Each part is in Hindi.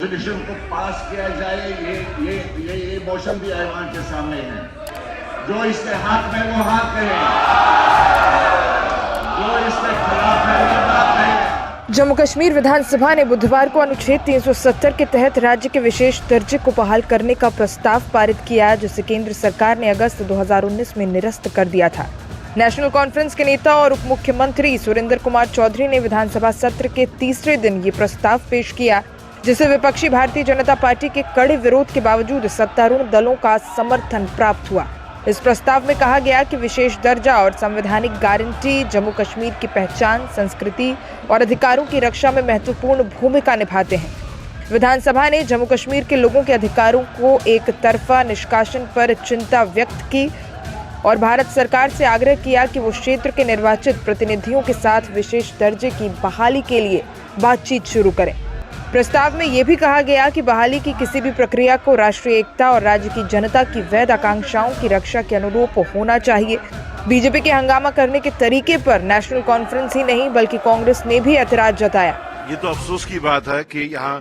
रेजोल्यूशन को पास किया जाए, ये मोशन भी ऐवान के सामने है। जो इसके हक में वो हक कहे, जो इसके खिलाफ है वो बात कहे। जम्मू कश्मीर विधानसभा ने बुधवार को अनुच्छेद 370 के तहत राज्य के विशेष दर्जे को बहाल करने का प्रस्ताव पारित किया, जिसे केंद्र सरकार ने अगस्त 2019 में निरस्त कर दिया था। नेशनल कॉन्फ्रेंस के नेता और उप मुख्यमंत्री सुरेंद्र कुमार चौधरी ने विधानसभा सत्र के तीसरे दिन ये प्रस्ताव पेश किया, जिसे विपक्षी भारतीय जनता पार्टी के कड़े विरोध के बावजूद सत्तारूढ़ दलों का समर्थन प्राप्त हुआ। इस प्रस्ताव में कहा गया कि विशेष दर्जा और संवैधानिक गारंटी जम्मू कश्मीर की पहचान, संस्कृति और अधिकारों की रक्षा में महत्वपूर्ण भूमिका निभाते हैं। विधानसभा ने जम्मू कश्मीर के लोगों के अधिकारों को एक तरफा निष्कासन पर चिंता व्यक्त की और भारत सरकार से आग्रह किया कि वो क्षेत्र के निर्वाचित प्रतिनिधियों के साथ विशेष दर्जे की बहाली के लिए बातचीत शुरू करें। प्रस्ताव में ये भी कहा गया कि बहाली की किसी भी प्रक्रिया को राष्ट्रीय एकता और राज्य की जनता की वैध आकांक्षाओं की रक्षा के अनुरूप होना चाहिए। बीजेपी के हंगामा करने के तरीके पर नेशनल कॉन्फ्रेंस ही नहीं बल्कि कांग्रेस ने भी ऐतराज जताया। ये तो अफसोस की बात है कि यहाँ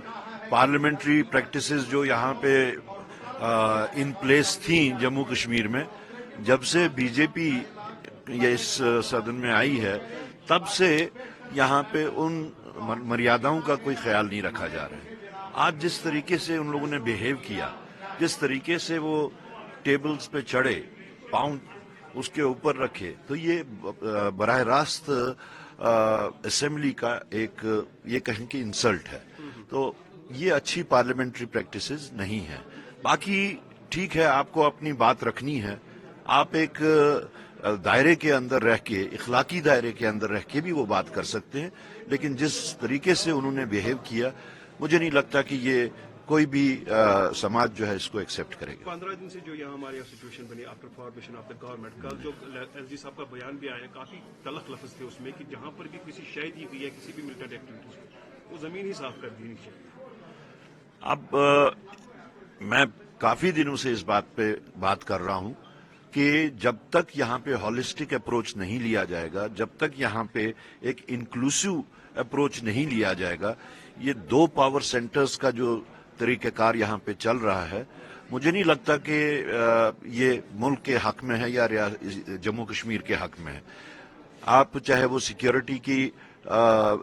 पार्लियामेंट्री प्रैक्टिसेस जो यहाँ पे इन प्लेस थी जम्मू कश्मीर में, जब से बीजेपी ये इस सदन में आई है तब से यहाँ पे उन मर्यादाओं का कोई ख्याल नहीं रखा जा रहा है। आज जिस तरीके से उन लोगों ने बिहेव किया, जिस तरीके से वो टेबल्स पे चढ़े, पाउंड उसके ऊपर रखे, तो ये बराह रास्त असेंबली का एक ये कहें कि इंसल्ट है। तो ये अच्छी पार्लियामेंट्री प्रैक्टिसेस नहीं है। बाकी ठीक है, आपको अपनी बात रखनी है, आप एक दायरे के अंदर रह के, इखलाकी दायरे के अंदर रह के भी वो बात कर सकते हैं, लेकिन जिस तरीके से उन्होंने बिहेव किया, मुझे नहीं लगता कि ये कोई भी समाज जो है इसको एक्सेप्ट करेगा। 15 दिन से जो यहाँ हमारी सिचुएशन बनी after formation of the government, कल जो एलजी साहब का बयान भी आया, काफी तलख लफ्ज थे उसमें कि जहां पर भी किसी शय दी हुई है किसी भी मिलिटेंट एक्टिविटीज को, वो जमीन ही साफ कर दी चाहिए। अब मैं काफी दिनों से इस बात पे बात कर रहा हूं कि जब तक यहाँ पे हॉलिस्टिक अप्रोच नहीं लिया जाएगा, जब तक यहाँ पे एक इंक्लूसिव अप्रोच नहीं लिया जाएगा, ये दो पावर सेंटर्स का जो तरीक़ेकार यहाँ पे चल रहा है, मुझे नहीं लगता कि ये मुल्क के हक में है या जम्मू कश्मीर के हक में है। आप चाहे वो सिक्योरिटी की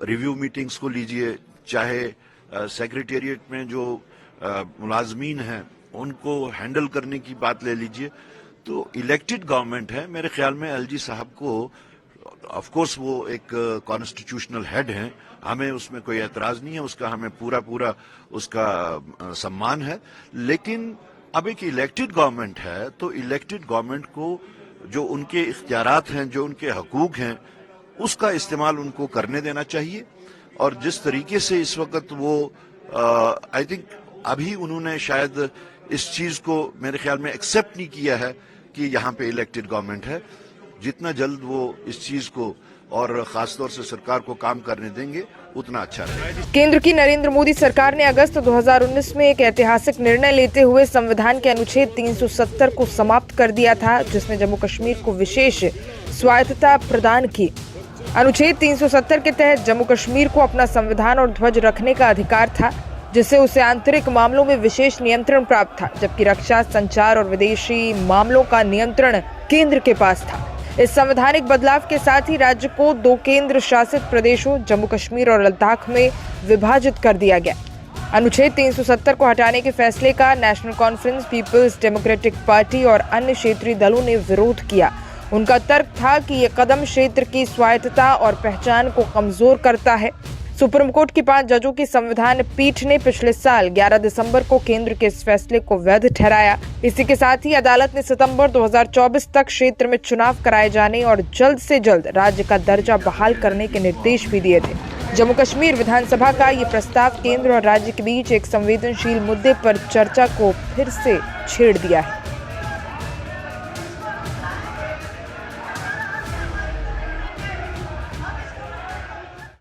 रिव्यू मीटिंग्स को लीजिए, चाहे सेक्रेटेरिएट में जो मुलाजमीन हैं उनको हैंडल करने की बात ले लीजिए, तो इलेक्टेड गवर्नमेंट है। मेरे ख्याल में एलजी साहब को, ऑफ कोर्स वो एक कॉन्स्टिट्यूशनल हेड हैं, हमें उसमें कोई एतराज नहीं है, उसका हमें पूरा उसका सम्मान है, लेकिन अब एक इलेक्टेड गवर्नमेंट है तो इलेक्टेड गवर्नमेंट को जो उनके इख्तियारात हैं, जो उनके हकूक हैं, उसका इस्तेमाल उनको करने देना चाहिए। और जिस तरीके से इस वक्त वो आई थिंक अभी उन्होंने शायद इस चीज को मेरे ख्याल में एक्सेप्ट नहीं किया है कि यहाँ पे इलेक्टेड गवर्नमेंट है। जितना जल्द वो इस चीज को और खासतौर से सरकार को काम करने देंगे उतना अच्छा रहेगा। केंद्र की नरेंद्र मोदी सरकार ने अगस्त 2019 में एक ऐतिहासिक निर्णय लेते हुए संविधान के अनुच्छेद 370 को समाप्त कर दिया था, जिसने जम्मू कश्मीर को विशेष स्वायत्तता प्रदान की। अनुच्छेद 370 के तहत जम्मू कश्मीर को अपना संविधान और ध्वज रखने का अधिकार था, जिससे उसे आंतरिक मामलों में विशेष नियंत्रण प्राप्त था, जबकि रक्षा, संचार और विदेशी मामलों का नियंत्रण केंद्र के पास था। इस संवैधानिक बदलाव के साथ ही राज्य को 2 केंद्र शासित प्रदेशों जम्मू कश्मीर और लद्दाख में विभाजित कर दिया गया। अनुच्छेद 370 को हटाने के फैसले का नेशनल कॉन्फ्रेंस, पीपल्स डेमोक्रेटिक पार्टी और अन्य क्षेत्रीय दलों ने विरोध किया। उनका तर्क था कि ये कदम क्षेत्र की स्वायत्तता और पहचान को कमजोर करता है। सुप्रीम कोर्ट की 5 जजों की संविधान पीठ ने पिछले साल 11 दिसंबर को केंद्र के इस फैसले को वैध ठहराया। इसी के साथ ही अदालत ने सितंबर 2024 तक क्षेत्र में चुनाव कराए जाने और जल्द से जल्द राज्य का दर्जा बहाल करने के निर्देश भी दिए थे। जम्मू कश्मीर विधानसभा का ये प्रस्ताव केंद्र और राज्य के बीच एक संवेदनशील मुद्दे पर चर्चा को फिर से छेड़ दिया है।